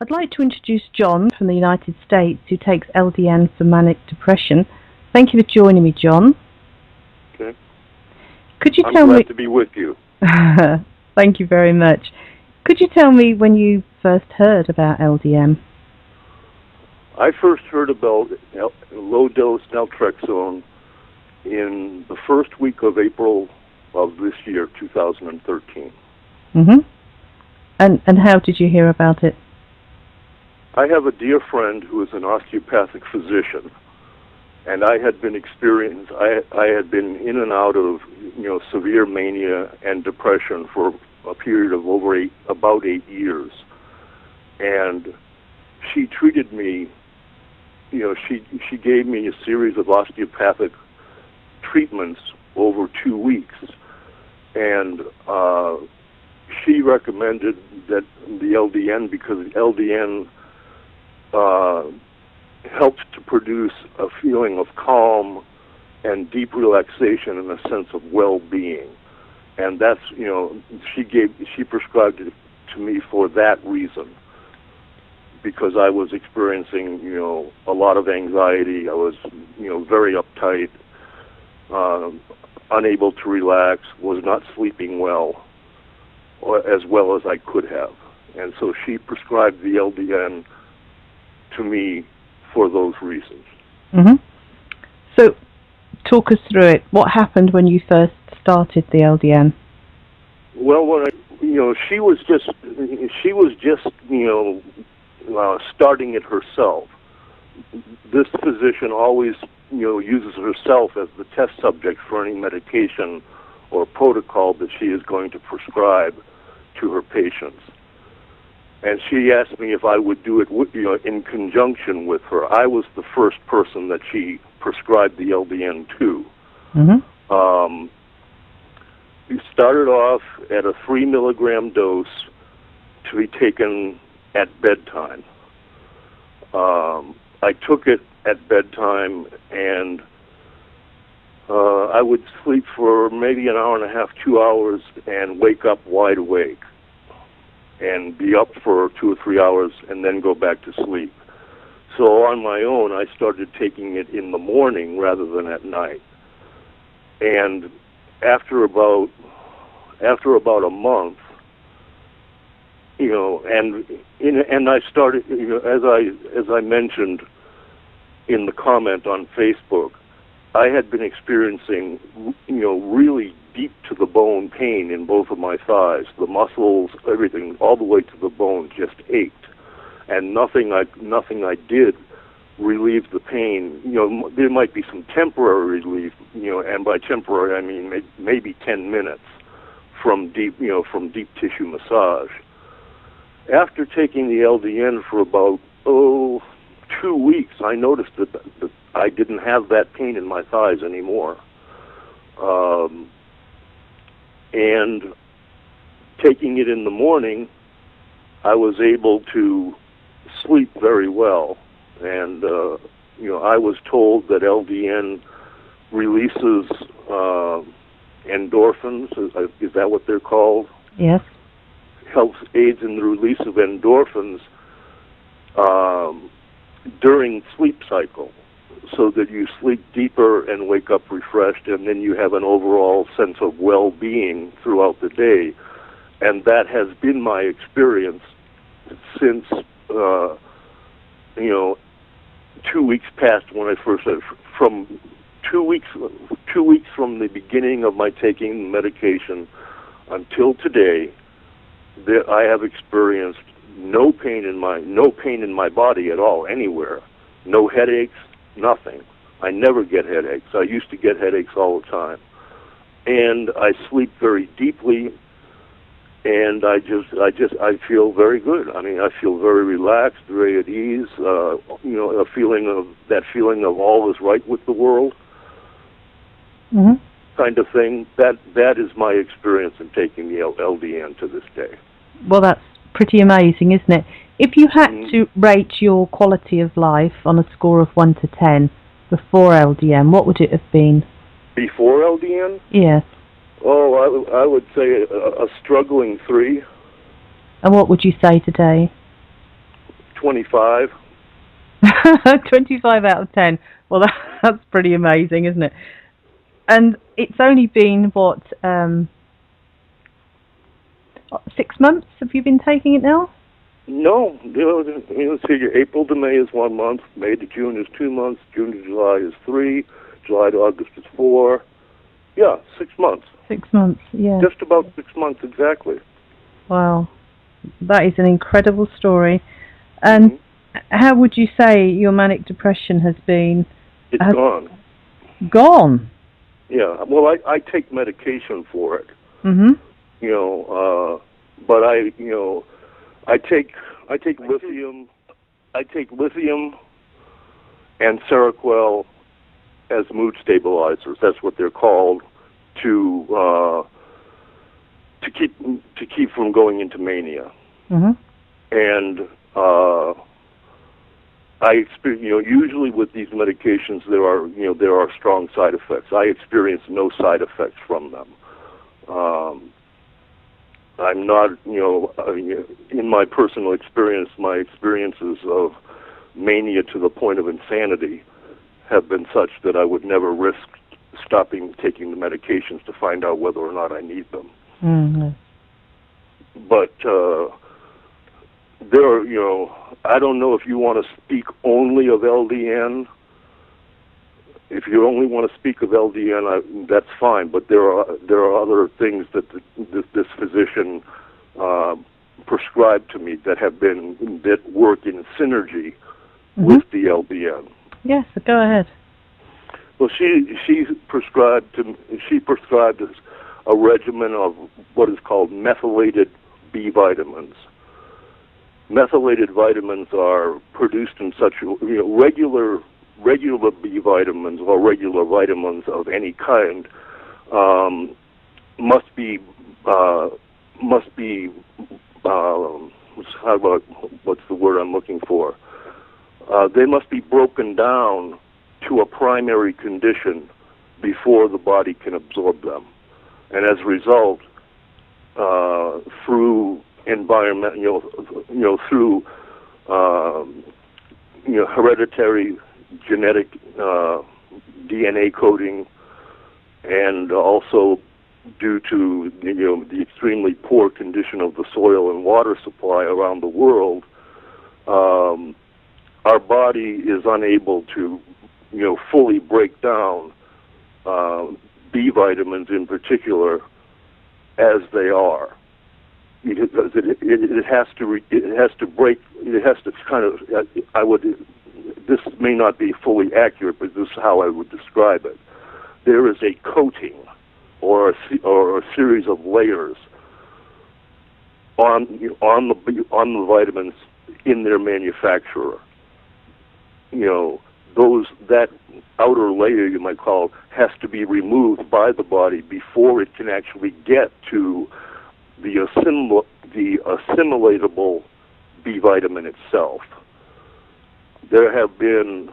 I'd like to introduce John from the United States, who takes LDN for Manic Depression. Thank you for joining me, John. Okay. Could you I'm tell glad me... to be with you. Thank you very much. Could you tell me when you first heard about LDN? I first heard about low-dose Naltrexone in the first week of April of this year, 2013. Mm-hmm. And how did you hear about it? I have a dear friend who is an osteopathic physician, and I had been I had been in and out of severe mania and depression for a period of about 8 years, and she treated me. She gave me a series of osteopathic treatments over 2 weeks, and she recommended that the LDN, because LDN helps to produce a feeling of calm and deep relaxation and a sense of well-being, and that's she prescribed it to me for that reason, because I was experiencing a lot of anxiety. I was very uptight, unable to relax, was not sleeping well as I could have, and so she prescribed the LDN to me for those reasons. Mm-hmm. So, talk us through it. What happened when you first started the LDN? Well, when she was just starting it herself. This physician always uses herself as the test subject for any medication or protocol that she is going to prescribe to her patients. And she asked me if I would do it in conjunction with her. I was the first person that she prescribed the LDN to. Mm-hmm. We started off at a 3 milligram dose to be taken at bedtime. I took it at bedtime, and I would sleep for maybe an hour and a half, 2 hours, and wake up wide awake, and be up for 2 or 3 hours, and then go back to sleep. So on my own, I started taking it in the morning rather than at night. And after about a month, and I started, as I mentioned in the comment on Facebook, I had been experiencing, really deep to the bone pain in both of my thighs. The muscles, everything, all the way to the bone, just ached, and nothing I did relieved the pain. There might be some temporary relief, and by temporary I mean maybe 10 minutes from deep tissue massage. After taking the LDN for about 2 weeks, I noticed that I didn't have that pain in my thighs anymore. And taking it in the morning, I was able to sleep very well. And I was told that LDN releases endorphins. Is that what they're called? Yes. Aids in the release of endorphins during sleep cycle, so that you sleep deeper and wake up refreshed, and then you have an overall sense of well-being throughout the day. And that has been my experience since 2 weeks past when I first started. From 2 weeks from the beginning of my taking medication until today, I have experienced no pain in my body at all, anywhere. No headaches, nothing. I never get headaches. I used to get headaches all the time. And I sleep very deeply, and I feel very good. I mean, I feel very relaxed, very at ease, a feeling of all is right with the world. Mm-hmm. Kind of thing. That is my experience in taking the LDN to this day. Well, that's pretty amazing, isn't it? If you had to rate your quality of life on a score of 1 to 10 before LDN, what would it have been? Before LDN? Yes. Oh, I would say a struggling 3. And what would you say today? 25. 25 out of 10. Well, that's pretty amazing, isn't it? And it's only been, what, 6 months have you been taking it now? No, let's see, April to May is 1 month, May to June is 2 months, June to July is 3, July to August is 4. Yeah, 6 months. 6 months, yeah. Just about 6 months, exactly. Wow. That is an incredible story. And how would you say your manic depression has been? It's gone. Gone? Yeah, well, I take medication for it. Mm-hmm. But I take lithium. I take lithium and Seroquel as mood stabilizers. That's what they're called to keep from going into mania. Mm-hmm. And I experience, usually with these medications there are strong side effects. I experience no side effects from them. I'm not, in my personal experience, my experiences of mania to the point of insanity have been such that I would never risk stopping taking the medications to find out whether or not I need them. Mm-hmm. But there are, I don't know if you want to speak only of LDN. If you only want to speak of LDN, that's fine. But there are other things that this physician prescribed to me that work in synergy with the LDN. Yes, go ahead. Well, she prescribed a regimen of what is called methylated B vitamins. Methylated vitamins are produced in such regular B vitamins or regular vitamins of any kind must be what's the word I'm looking for? They must be broken down to a primary condition before the body can absorb them, and as a result, through environment, through hereditary genetic DNA coding, and also due to the extremely poor condition of the soil and water supply around the world, our body is unable to fully break down B vitamins in particular as they are. It has to kind of, this may not be fully accurate, but this is how I would describe it. There is a coating or a series of layers on the vitamins in their manufacturer. That outer layer, you might call, has to be removed by the body before it can actually get to the assimilatable B vitamin itself. There have been,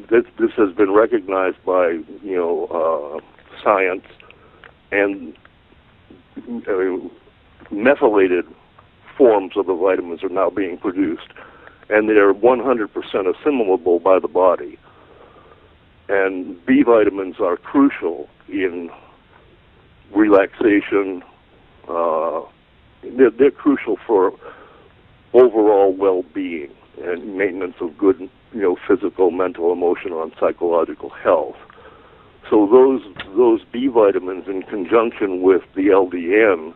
this has been recognized by science, and methylated forms of the vitamins are now being produced, and they are 100% assimilable by the body. And B vitamins are crucial in relaxation. They're crucial for overall well-being and maintenance of good, physical, mental, emotional, and psychological health. So those B vitamins, in conjunction with the LDN,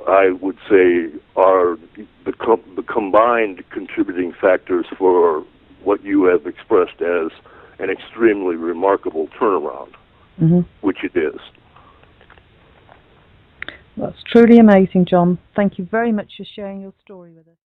I would say are the combined contributing factors for what you have expressed as an extremely remarkable turnaround, which it is. That's truly amazing, John. Thank you very much for sharing your story with us.